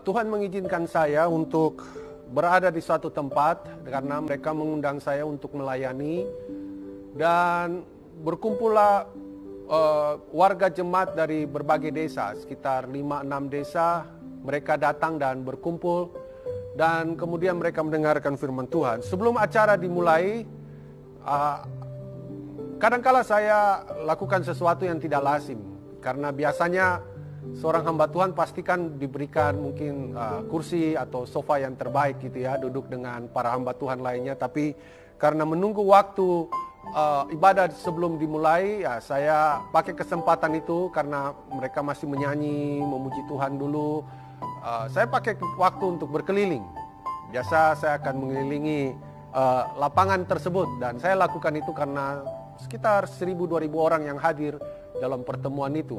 Tuhan mengizinkan saya untuk berada di suatu tempat karena mereka mengundang saya untuk melayani, dan berkumpullah warga jemaat dari berbagai desa, sekitar 5-6 desa. Mereka datang dan berkumpul, dan kemudian mereka mendengarkan firman Tuhan. Sebelum acara dimulai, kadangkala saya lakukan sesuatu yang tidak lazim, karena biasanya seorang hamba Tuhan pastikan diberikan mungkin kursi atau sofa yang terbaik gitu ya, duduk dengan para hamba Tuhan lainnya. Tapi karena menunggu waktu ibadah sebelum dimulai, ya saya pakai kesempatan itu karena mereka masih menyanyi, memuji Tuhan dulu. Saya pakai waktu untuk berkeliling. Biasa saya akan mengelilingi lapangan tersebut, dan saya lakukan itu karena sekitar 1.000-2.000 orang yang hadir dalam pertemuan itu.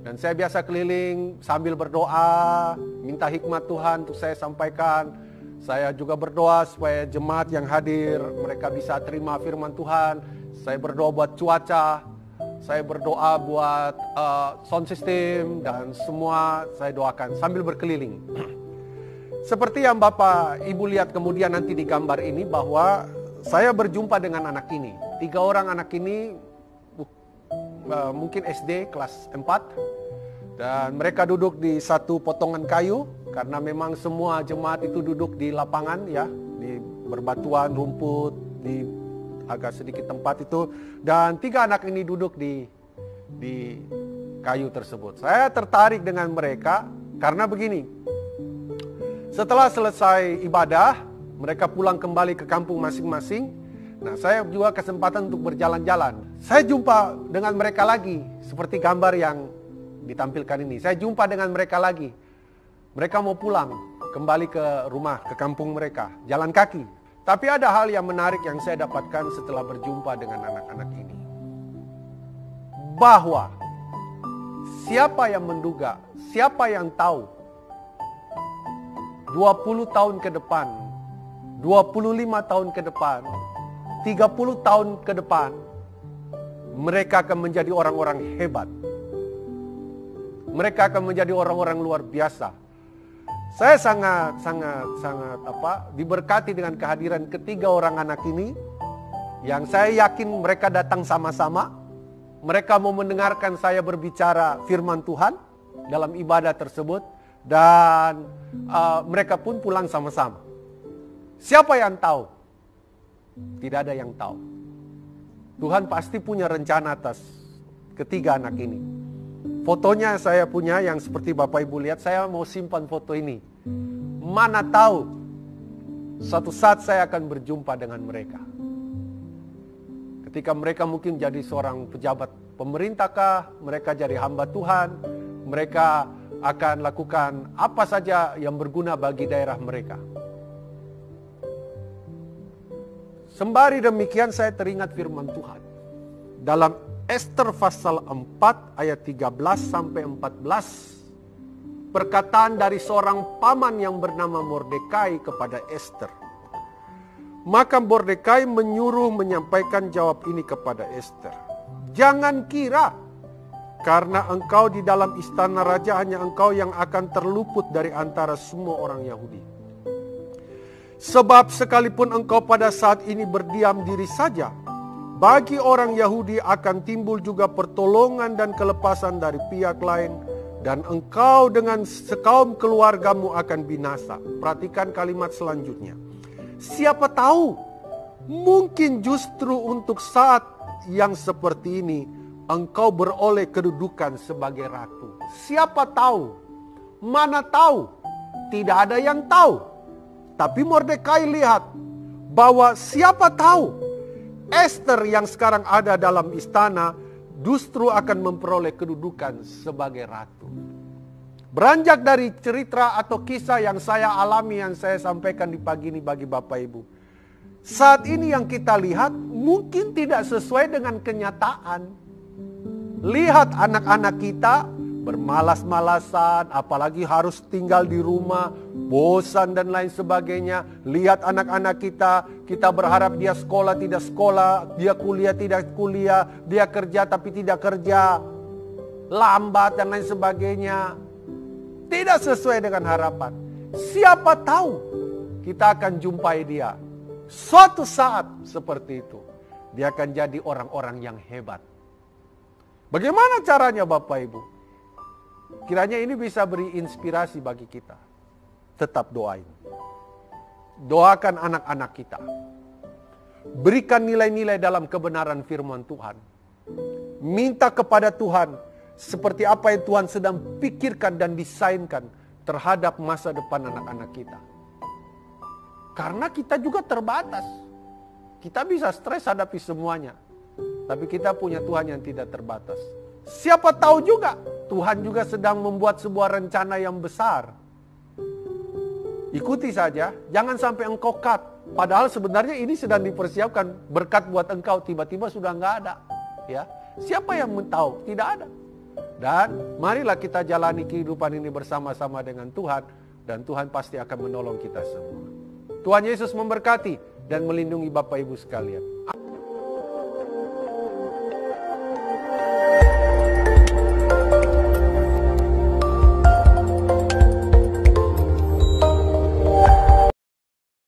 Dan saya biasa keliling sambil berdoa, minta hikmat Tuhan untuk saya sampaikan. Saya juga berdoa supaya jemaat yang hadir, mereka bisa terima firman Tuhan. Saya berdoa buat cuaca, saya berdoa buat sound system, dan semua saya doakan sambil berkeliling. Seperti yang Bapak Ibu lihat kemudian nanti di gambar ini, bahwa saya berjumpa dengan anak ini. 3 orang anak ini mungkin SD kelas 4, dan mereka duduk di satu potongan kayu, karena memang semua jemaat itu duduk di lapangan ya, di berbatuan, rumput, di agak sedikit tempat itu, dan 3 anak ini duduk di kayu tersebut. Saya tertarik dengan mereka karena begini, setelah selesai ibadah, mereka pulang kembali ke kampung masing-masing. Nah, saya juga kesempatan untuk berjalan-jalan. Saya jumpa dengan mereka lagi, seperti gambar yang ditampilkan ini. Saya jumpa dengan mereka lagi. Mereka mau pulang kembali ke rumah, ke kampung mereka, jalan kaki. Tapi ada hal yang menarik yang saya dapatkan setelah berjumpa dengan anak-anak ini. Bahwa siapa yang menduga, siapa yang tahu 20 tahun ke depan, 25 tahun ke depan, 30 tahun ke depan, mereka akan menjadi orang-orang hebat. Mereka akan menjadi orang-orang luar biasa. Saya sangat diberkati dengan kehadiran ketiga orang anak ini, yang saya yakin mereka datang sama-sama. Mereka mau mendengarkan saya berbicara firman Tuhan dalam ibadah tersebut, dan mereka pun pulang sama-sama. Siapa yang tahu? Tidak ada yang tahu. Tuhan pasti punya rencana atas ketiga anak ini. Fotonya saya punya, yang seperti Bapak Ibu lihat. Saya mau simpan foto ini. Mana tahu suatu saat saya akan berjumpa dengan mereka. Ketika mereka mungkin jadi seorang pejabat pemerintah kah, mereka jadi hamba Tuhan, mereka akan lakukan apa saja yang berguna bagi daerah mereka. Sembari demikian, saya teringat firman Tuhan dalam Ester pasal 4 ayat 13 sampai 14. Perkataan dari seorang paman yang bernama Mordekai kepada Ester. Maka Mordekai menyuruh menyampaikan jawab ini kepada Ester. Jangan kira karena engkau di dalam istana raja hanya engkau yang akan terluput dari antara semua orang Yahudi. Sebab sekalipun engkau pada saat ini berdiam diri saja, bagi orang Yahudi akan timbul juga pertolongan dan kelepasan dari pihak lain, dan engkau dengan sekaum keluargamu akan binasa. Perhatikan kalimat selanjutnya. Siapa tahu, mungkin justru untuk saat yang seperti ini, engkau beroleh kedudukan sebagai ratu. Siapa tahu? Mana tahu? Tidak ada yang tahu. Tapi Mordekai lihat bahwa siapa tahu Ester yang sekarang ada dalam istana justru akan memperoleh kedudukan sebagai ratu. Beranjak dari cerita atau kisah yang saya alami, yang saya sampaikan di pagi ini bagi Bapak Ibu. Saat ini yang kita lihat mungkin tidak sesuai dengan kenyataan. Lihat anak-anak kita bermalas-malasan, apalagi harus tinggal di rumah, bosan dan lain sebagainya. Lihat anak-anak kita berharap dia sekolah tidak sekolah, dia kuliah tidak kuliah, dia kerja tapi tidak kerja, lambat dan lain sebagainya. tidak sesuai dengan harapan, siapa tahu kita akan jumpai dia. Suatu saat seperti itu, dia akan jadi orang-orang yang hebat. Bagaimana caranya Bapak Ibu? Kiranya ini bisa beri inspirasi bagi kita. Tetap doain. Doakan anak-anak kita. Berikan nilai-nilai dalam kebenaran firman Tuhan. Minta kepada Tuhan seperti apa yang Tuhan sedang pikirkan dan desainkan terhadap masa depan anak-anak kita. Karena kita juga terbatas. Kita bisa stres hadapi semuanya. Tapi kita punya Tuhan yang tidak terbatas. Siapa tahu juga Tuhan juga sedang membuat sebuah rencana yang besar. Ikuti saja, jangan sampai engkau cut. Padahal sebenarnya ini sedang dipersiapkan berkat buat engkau, tiba-tiba sudah nggak ada. Ya, siapa yang tahu? Tidak ada. Dan marilah kita jalani kehidupan ini bersama-sama dengan Tuhan, dan Tuhan pasti akan menolong kita semua. Tuhan Yesus memberkati dan melindungi Bapak Ibu sekalian.